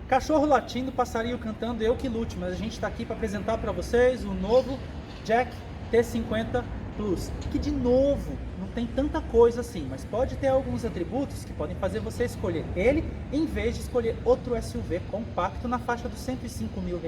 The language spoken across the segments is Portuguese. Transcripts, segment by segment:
Cachorro latindo, passarinho cantando, eu que lute, mas a gente está aqui para apresentar para vocês o novo Jack T50 Plus, que de novo não tem tanta coisa assim, mas pode ter alguns atributos que podem fazer você escolher ele em vez de escolher outro SUV compacto na faixa dos R$105 mil.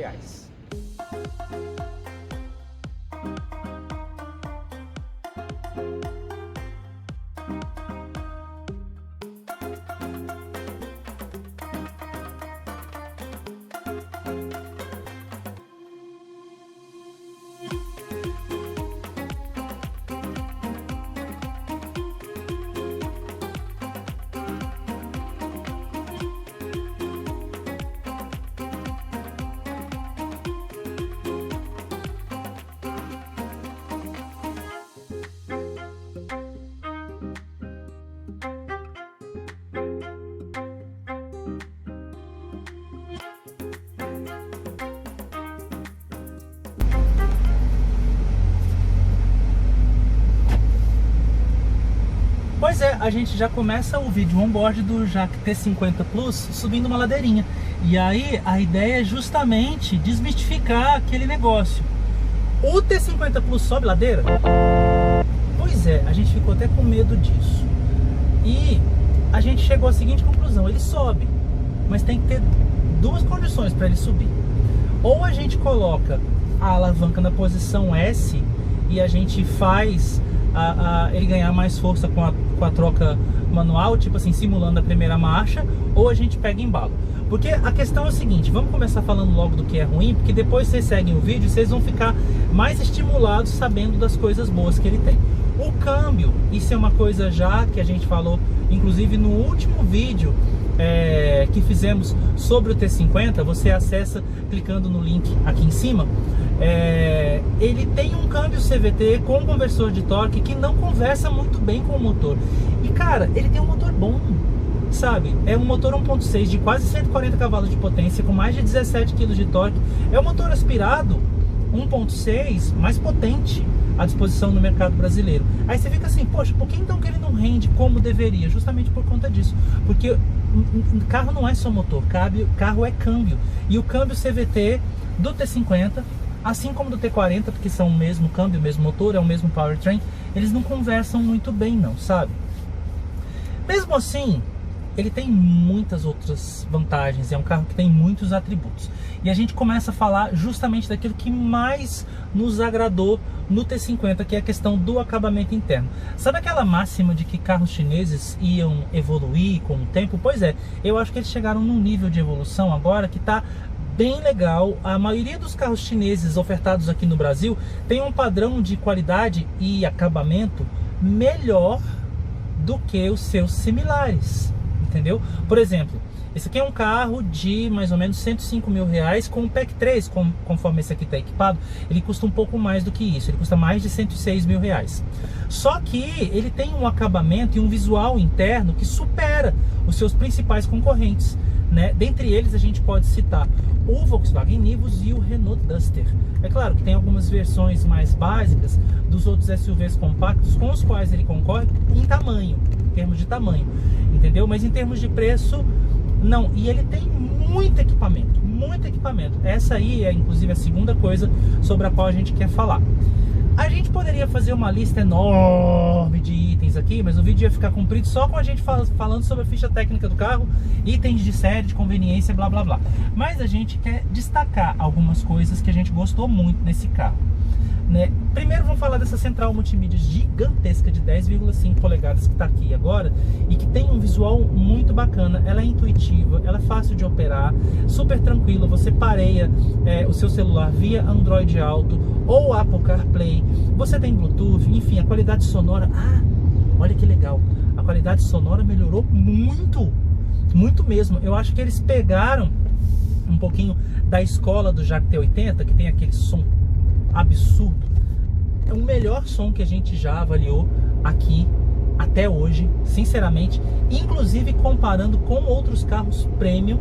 Pois é, a gente já começa o vídeo on-board do Jack T50 Plus subindo uma ladeirinha. E aí a ideia é justamente desmistificar aquele negócio. O T50 Plus sobe ladeira? Pois é, a gente ficou até com medo disso. E a gente chegou à seguinte conclusão: ele sobe, mas tem que ter duas condições para ele subir. Ou a gente coloca a alavanca na posição S e a gente faz ele ganhar mais força com a troca manual, tipo assim, simulando a primeira marcha, ou a gente pega embalo. Porque a questão é o seguinte, vamos começar falando logo do que é ruim, porque depois vocês seguem o vídeo, vocês vão ficar mais estimulados sabendo das coisas boas que ele tem. O câmbio, isso é uma coisa já que a gente falou, inclusive no último vídeo que fizemos sobre o T50, você acessa clicando no link aqui em cima. Ele tem um câmbio CVT com conversor de torque que não conversa muito bem com o motor. E cara, ele tem um motor bom, sabe? É um motor 1.6 de quase 140 cavalos de potência, com mais de 17 kg de torque. É um motor aspirado 1.6 mais potente à disposição no mercado brasileiro. Aí você fica assim, poxa, por que então que ele não rende como deveria? Justamente por conta disso. Porque carro não é só motor, carro é câmbio. E o câmbio CVT do T50, assim como do T40, porque são o mesmo câmbio, o mesmo motor, é o mesmo powertrain, eles não conversam muito bem não, sabe? Mesmo assim, ele tem muitas outras vantagens, é um carro que tem muitos atributos. E a gente começa a falar justamente daquilo que mais nos agradou no T50, que é a questão do acabamento interno. Sabe aquela máxima de que carros chineses iam evoluir com o tempo? Pois é, eu acho que eles chegaram num nível de evolução agora que está bem legal. A maioria dos carros chineses ofertados aqui no Brasil tem um padrão de qualidade e acabamento melhor do que os seus similares, entendeu? Por exemplo, esse aqui é um carro de mais ou menos R$105 mil com o PEC 3, conforme esse aqui está equipado. Ele custa um pouco mais do que isso, ele custa mais de R$106 mil. Só que ele tem um acabamento e um visual interno que supera os seus principais concorrentes, né? Dentre eles a gente pode citar o Volkswagen Nivus e o Renault Duster. É claro que tem algumas versões mais básicas dos outros SUVs compactos com os quais ele concorre em tamanho, em termos de tamanho, entendeu? Mas em termos de preço, não. E ele tem muito equipamento, muito equipamento. Essa aí é inclusive a segunda coisa sobre a qual a gente quer falar. A gente poderia fazer uma lista enorme de itens aqui, mas o vídeo ia ficar comprido só com a gente falando sobre a ficha técnica do carro, itens de série, de conveniência, blá blá blá. Mas a gente quer destacar algumas coisas que a gente gostou muito nesse carro, né? Primeiro vamos falar dessa central multimídia gigantesca de 10,5 polegadas que está aqui agora e que tem um visual muito bacana. Ela é intuitiva, ela é fácil de operar, super tranquila. Você pareia o seu celular via Android Auto ou Apple CarPlay. Você tem Bluetooth, enfim, a qualidade sonora. Olha que legal, a qualidade sonora melhorou muito, muito mesmo. Eu acho que eles pegaram um pouquinho da escola do Jack T80, que tem aquele som absurdo. É o melhor som que a gente já avaliou aqui até hoje, sinceramente, inclusive comparando com outros carros premium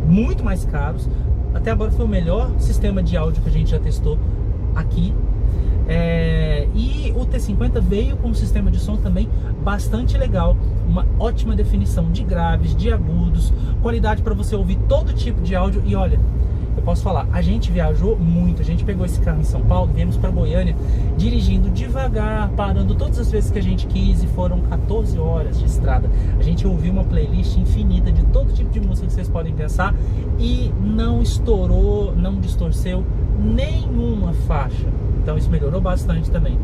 muito mais caros. Até agora foi o melhor sistema de áudio que a gente já testou aqui. E o T50 veio com um sistema de som também bastante legal, uma ótima definição de graves, de agudos, qualidade para você ouvir todo tipo de áudio. E olha, eu posso falar, a gente viajou muito, a gente pegou esse carro em São Paulo, viemos para Goiânia dirigindo devagar, parando todas as vezes que a gente quis, e foram 14 horas de estrada. A gente ouviu uma playlist infinita de todo tipo de música que vocês podem pensar e não estourou, não distorceu nenhuma faixa. Então isso melhorou bastante também.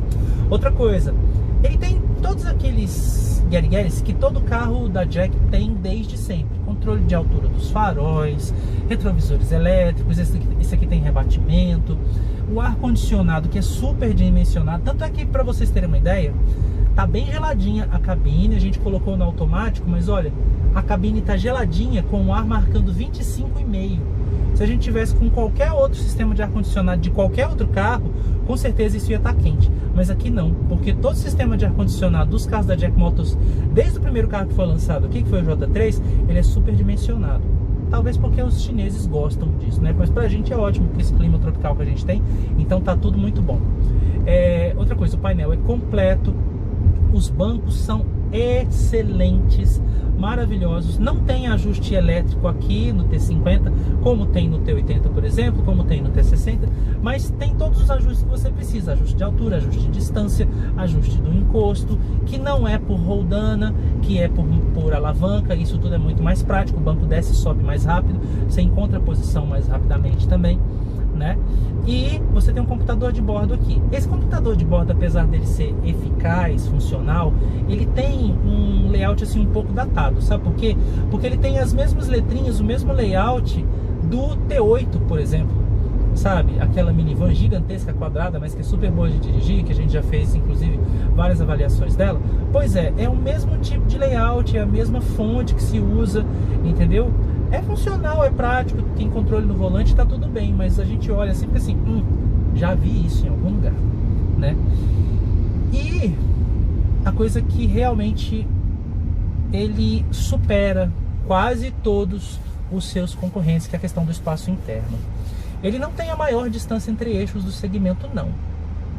Outra coisa, ele tem todos aqueles guerigueres que todo carro da Jack tem desde sempre. Controle de altura dos faróis, retrovisores elétricos, esse aqui tem rebatimento, o ar-condicionado que é super dimensionado. Tanto é que, para vocês terem uma ideia, tá bem geladinha a cabine, a gente colocou no automático, mas olha, a cabine tá geladinha com o ar marcando 25,5. Se a gente tivesse com qualquer outro sistema de ar-condicionado de qualquer outro carro, com certeza isso ia estar quente. Mas aqui não, porque todo o sistema de ar-condicionado dos carros da Jack Motors, desde o primeiro carro que foi lançado aqui, que foi o J3, ele é super dimensionado. Talvez porque os chineses gostam disso, né? Mas pra gente é ótimo, porque esse clima tropical que a gente tem, então tá tudo muito bom. Outra coisa, o painel é completo, os bancos são excelentes, maravilhosos. Não tem ajuste elétrico aqui no T50, como tem no T80, por exemplo, como tem no T60, mas tem todos os ajustes que você precisa: ajuste de altura, ajuste de distância, ajuste do encosto, que não é por roldana, que é por alavanca. Isso tudo é muito mais prático. O banco desce e sobe mais rápido, você encontra a posição mais rapidamente também, né? E você tem um computador de bordo aqui. Esse computador de bordo, apesar dele ser eficaz, funcional, ele tem um layout assim um pouco datado. Sabe por quê? Porque ele tem as mesmas letrinhas, o mesmo layout do T8, por exemplo. Sabe? Aquela minivan gigantesca, quadrada, mas que é super boa de dirigir, que a gente já fez inclusive várias avaliações dela. Pois é o mesmo tipo de layout, é a mesma fonte que se usa, entendeu? É funcional, é prático, tem controle no volante, tá tudo bem, mas a gente olha sempre assim, já vi isso em algum lugar, né? E a coisa que realmente ele supera quase todos os seus concorrentes, que é a questão do espaço interno. Ele não tem a maior distância entre eixos do segmento, não,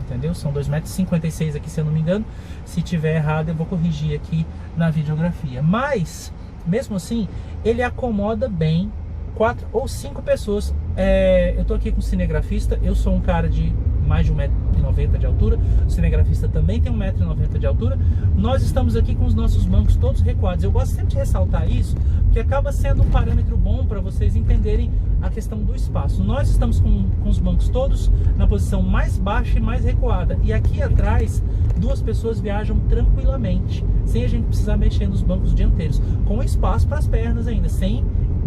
entendeu? São 2,56 m aqui, se eu não me engano. Se tiver errado, eu vou corrigir aqui na videografia, mas mesmo assim, ele acomoda bem 4 ou 5 pessoas. Eu tô aqui com o cinegrafista, eu sou um cara de mais de 1,90 m de altura, o cinegrafista também tem 1,90 m de altura. Nós estamos aqui com os nossos bancos todos recuados. Eu gosto sempre de ressaltar isso, porque acaba sendo um parâmetro bom para vocês entenderem a questão do espaço. Nós estamos com os bancos todos na posição mais baixa e mais recuada, e aqui atrás 2 pessoas viajam tranquilamente, sem a gente precisar mexer nos bancos dianteiros, com espaço para as pernas ainda, sem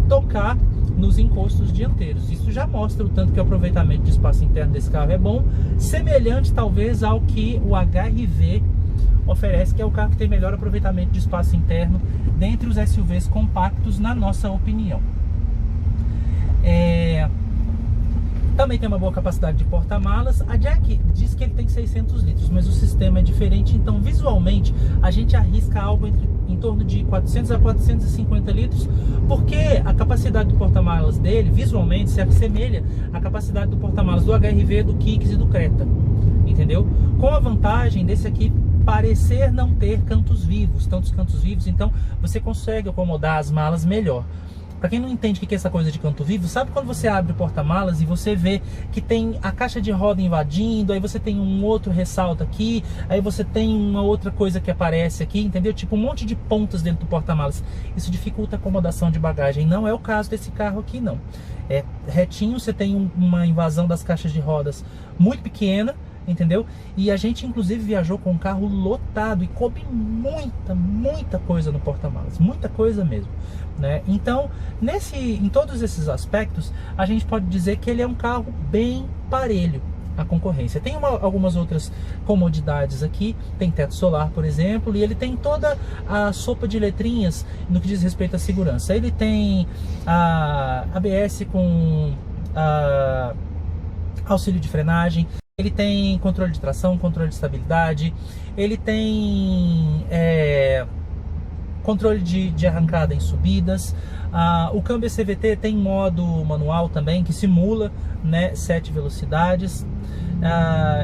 tocar nos encostos dianteiros. Isso já mostra o tanto que o aproveitamento de espaço interno desse carro é bom, semelhante talvez ao que o HR-V oferece, que é o carro que tem melhor aproveitamento de espaço interno dentre os SUVs compactos, na nossa opinião. Também tem uma boa capacidade de porta-malas. A Jack diz que ele tem 600 litros, mas o sistema é diferente, então visualmente a gente arrisca algo em torno de 400 a 450 litros, porque a capacidade do porta-malas dele visualmente se assemelha à capacidade do porta-malas do HR-V, do Kicks e do Creta, entendeu? Com a vantagem desse aqui parecer não ter tantos cantos vivos, então você consegue acomodar as malas melhor. Para quem não entende o que é essa coisa de canto vivo, sabe quando você abre o porta-malas e você vê que tem a caixa de roda invadindo, aí você tem um outro ressalto aqui, aí você tem uma outra coisa que aparece aqui, entendeu? Tipo um monte de pontas dentro do porta-malas. Isso dificulta a acomodação de bagagem. Não é o caso desse carro aqui, não. É retinho, você tem uma invasão das caixas de rodas muito pequena, entendeu? E a gente inclusive viajou com um carro lotado e coube muita coisa no porta-malas, muita coisa mesmo, né? Então, em todos esses aspectos, a gente pode dizer que ele é um carro bem parelho à concorrência. Tem algumas outras comodidades aqui, tem teto solar, por exemplo, e ele tem toda a sopa de letrinhas no que diz respeito à segurança. Ele tem a ABS com auxílio de frenagem, ele tem controle de tração, controle de estabilidade, ele tem controle de arrancada em subidas. O câmbio CVT tem modo manual também, que simula, né, 7 velocidades.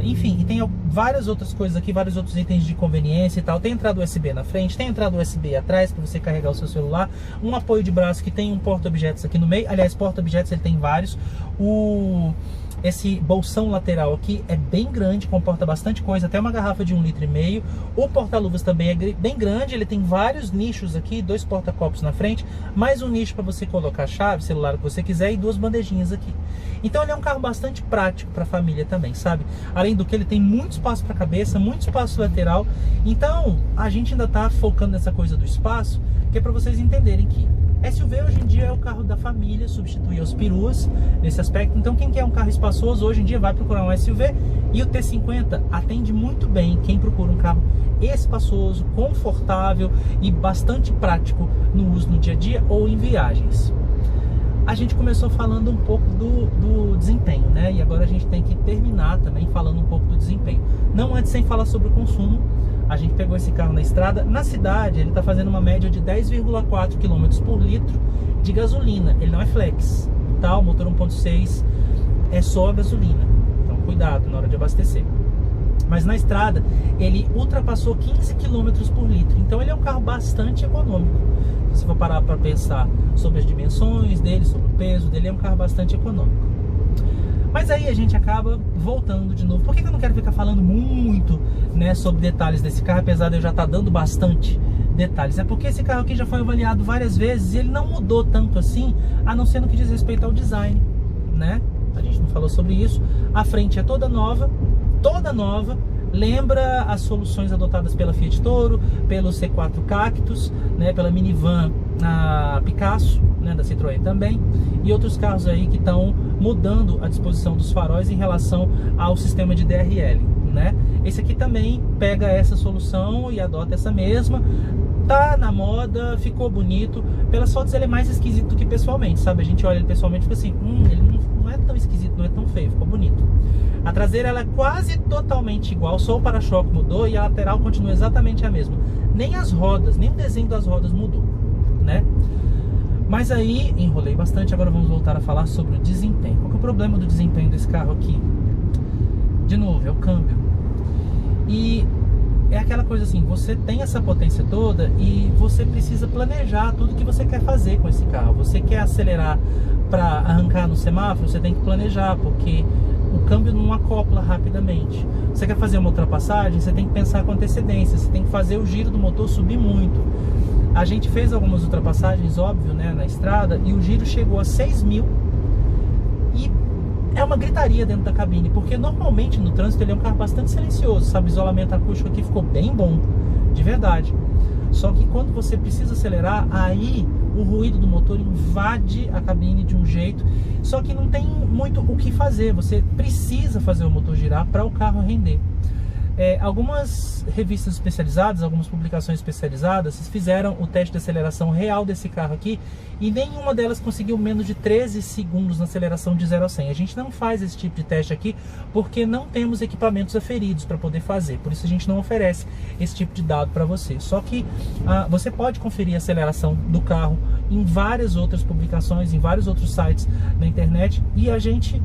Enfim, e tem várias outras coisas aqui, vários outros itens de conveniência e tal. Tem entrada USB na frente, tem entrada USB atrás para você carregar o seu celular, um apoio de braço que tem um porta-objetos aqui no meio. Aliás, porta-objetos ele tem vários. Esse bolsão lateral aqui é bem grande, comporta bastante coisa, até uma garrafa de 1,5 litro. O porta-luvas também é bem grande, ele tem vários nichos aqui, 2 porta-copos na frente, mais um nicho para você colocar a chave, celular que você quiser e 2 bandejinhas aqui. Então ele é um carro bastante prático para a família também, sabe? Além do que ele tem muito espaço para cabeça, muito espaço lateral. Então a gente ainda está focando nessa coisa do espaço, que é para vocês entenderem que SUV hoje em dia é o carro da família, substitui os peruas nesse aspecto. Então quem quer um carro espaçoso hoje em dia vai procurar um SUV, e o T50 atende muito bem quem procura um carro espaçoso, confortável e bastante prático no uso no dia a dia ou em viagens. A gente começou falando um pouco do desempenho, né? E agora a gente tem que terminar também falando um pouco do desempenho. Não antes sem falar sobre o consumo. A gente pegou esse carro na estrada. Na cidade ele está fazendo uma média de 10,4 km por litro de gasolina. Ele não é flex, tá? O motor 1.6 é só a gasolina. Então cuidado na hora de abastecer. Mas na estrada ele ultrapassou 15 km por litro. Então ele é um carro bastante econômico. Se você for parar para pensar sobre as dimensões dele, sobre o peso dele, é um carro bastante econômico. Mas aí a gente acaba voltando de novo. Por que eu não quero ficar falando muito, né, sobre detalhes desse carro, apesar de eu já estar dando bastante detalhes? É porque esse carro aqui já foi avaliado várias vezes e ele não mudou tanto assim, a não ser no que diz respeito ao design, né? A gente não falou sobre isso. A frente é toda nova, lembra as soluções adotadas pela Fiat Toro, pelo C4 Cactus, né, pela minivan Picasso, né, da Citroën também, e outros carros aí que estão mudando a disposição dos faróis em relação ao sistema de DRL, né? Esse aqui também pega essa solução e adota essa mesma. Tá na moda, ficou bonito. Pelas fotos ele é mais esquisito do que pessoalmente, sabe? A gente olha ele pessoalmente e fica assim, ele não é tão esquisito, não é tão feio, ficou bonito. A traseira ela é quase totalmente igual, só o para-choque mudou e a lateral continua exatamente a mesma. Nem as rodas, nem o desenho das rodas mudou, né? Mas aí, enrolei bastante, agora vamos voltar a falar sobre o desempenho. Qual que é o problema do desempenho desse carro aqui? De novo, é o câmbio. E é aquela coisa assim, você tem essa potência toda e você precisa planejar tudo que você quer fazer com esse carro. Você quer acelerar para arrancar no semáforo, você tem que planejar, porque o câmbio não acopla rapidamente. Você quer fazer uma ultrapassagem, você tem que pensar com antecedência, você tem que fazer o giro do motor subir muito. A gente fez algumas ultrapassagens, óbvio, né, na estrada, e o giro chegou a 6.000 e é uma gritaria dentro da cabine, porque normalmente no trânsito ele é um carro bastante silencioso, sabe? O isolamento acústico aqui ficou bem bom, de verdade. Só que quando você precisa acelerar, aí o ruído do motor invade a cabine de um jeito. Só que não tem muito o que fazer, você precisa fazer o motor girar para o carro render. Algumas revistas especializadas, algumas publicações especializadas fizeram o teste de aceleração real desse carro aqui e nenhuma delas conseguiu menos de 13 segundos na aceleração de 0 a 100. A gente não faz esse tipo de teste aqui porque não temos equipamentos aferidos para poder fazer, por isso a gente não oferece esse tipo de dado para você. Só que você pode conferir a aceleração do carro em várias outras publicações, em vários outros sites na internet, e a gente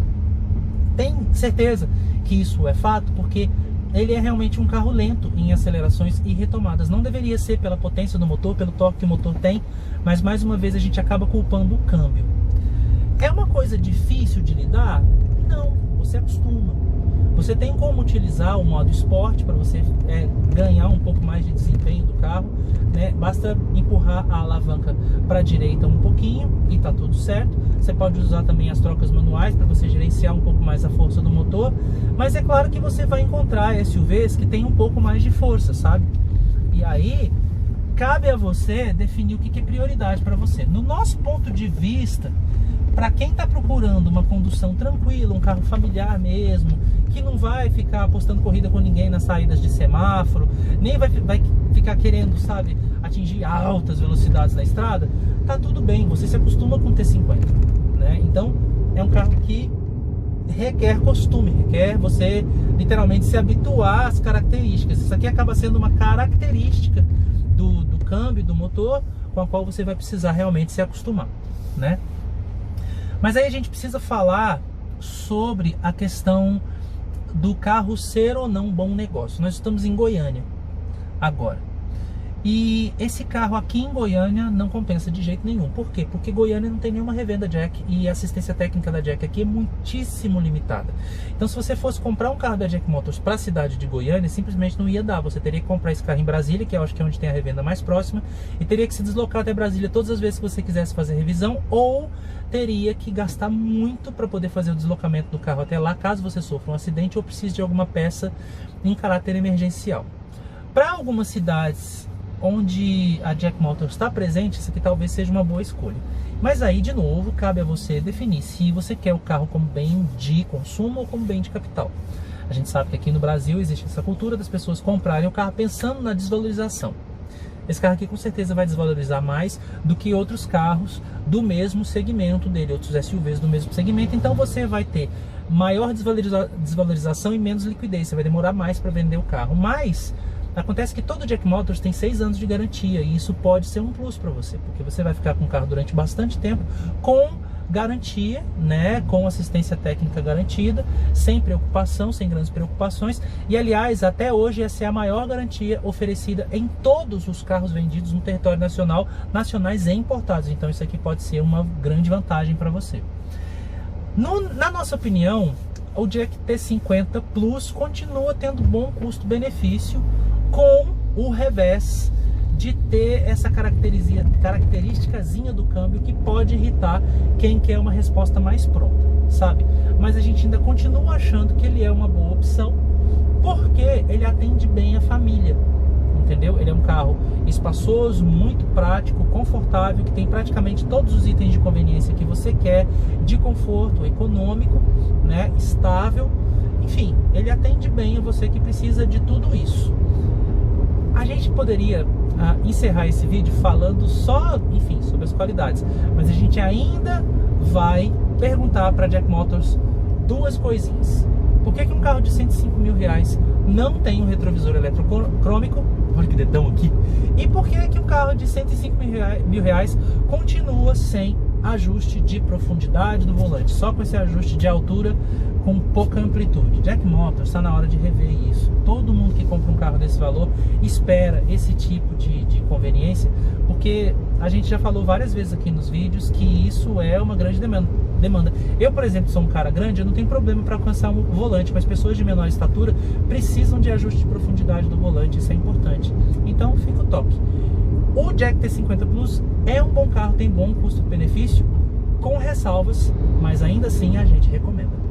tem certeza que isso é fato, porque ele é realmente um carro lento em acelerações e retomadas. Não deveria ser pela potência do motor, pelo torque que o motor tem, mas mais uma vez a gente acaba culpando o câmbio. É uma coisa difícil de lidar? Não, você acostuma. Você tem como utilizar o modo esporte para você ganhar um pouco mais de desempenho do carro, né? Basta empurrar a alavanca para a direita um pouquinho e tá tudo certo. Você pode usar também as trocas manuais para você gerenciar um pouco mais a força do motor, mas é claro que você vai encontrar SUVs que tem um pouco mais de força, sabe? E aí cabe a você definir o que é prioridade para você. No nosso ponto de vista, para quem está procurando uma condução tranquila, um carro familiar mesmo, que não vai ficar apostando corrida com ninguém nas saídas de semáforo, nem vai ficar querendo, sabe, atingir altas velocidades na estrada, tá tudo bem, você se acostuma com o T50, né? Então é um carro que requer costume, requer você literalmente se habituar às características. Isso aqui acaba sendo uma característica do câmbio, do motor, com a qual você vai precisar realmente se acostumar, né? Mas aí a gente precisa falar sobre a questão do carro ser ou não um bom negócio. Nós estamos em Goiânia agora. E esse carro aqui em Goiânia não compensa de jeito nenhum. Por quê? Porque Goiânia não tem nenhuma revenda Jack e a assistência técnica da Jack aqui é muitíssimo limitada. Então, se você fosse comprar um carro da Jack Motors para a cidade de Goiânia, simplesmente não ia dar. Você teria que comprar esse carro em Brasília, que eu acho que é onde tem a revenda mais próxima, e teria que se deslocar até Brasília todas as vezes que você quisesse fazer revisão, ou teria que gastar muito para poder fazer o deslocamento do carro até lá, caso você sofra um acidente ou precise de alguma peça em caráter emergencial. Para algumas cidades onde a Jack Motors está presente, isso aqui talvez seja uma boa escolha. Mas aí, de novo, cabe a você definir se você quer o carro como bem de consumo ou como bem de capital. A gente sabe que aqui no Brasil existe essa cultura das pessoas comprarem o carro pensando na desvalorização. Esse carro aqui com certeza vai desvalorizar mais do que outros carros do mesmo segmento dele, outros SUVs do mesmo segmento. Então você vai ter maior desvalorização e menos liquidez, você vai demorar mais para vender o carro. Mas acontece que todo Jack Motors tem 6 anos de garantia e isso pode ser um plus para você, porque você vai ficar com o carro durante bastante tempo com garantia, né, com assistência técnica garantida, sem preocupação, sem grandes preocupações. E aliás, até hoje essa é a maior garantia oferecida em todos os carros vendidos no território nacional, nacionais e importados. Então isso aqui pode ser uma grande vantagem para você. Na nossa opinião, o Jack T50 Plus continua tendo bom custo-benefício, com o revés de ter essa característicazinha do câmbio que pode irritar quem quer uma resposta mais pronta, sabe? Mas a gente ainda continua achando que ele é uma boa opção, porque ele atende bem a família, entendeu? Ele é um carro espaçoso, muito prático, confortável, que tem praticamente todos os itens de conveniência que você quer, de conforto, econômico, né, estável, enfim, ele atende bem a você que precisa de tudo isso. A gente poderia encerrar esse vídeo falando só, enfim, sobre as qualidades, mas a gente ainda vai perguntar para a Jack Motors duas coisinhas. Por que um carro de 105 mil reais não tem um retrovisor eletrocrômico? Olha que dedão aqui. E por que um carro de 105 mil reais continua sem ajuste de profundidade do volante, só com esse ajuste de altura com pouca amplitude? Jack Motors está na hora de rever isso. Todo mundo que compra um carro desse valor espera esse tipo de conveniência, porque a gente já falou várias vezes aqui nos vídeos que isso é uma grande demanda. Eu, por exemplo, sou um cara grande, eu não tenho problema para alcançar um volante, mas pessoas de menor estatura precisam de ajuste de profundidade do volante, isso é importante. Então fica o toque. O Jack T50 Plus é um bom carro, tem bom custo-benefício, com ressalvas, mas ainda assim a gente recomenda.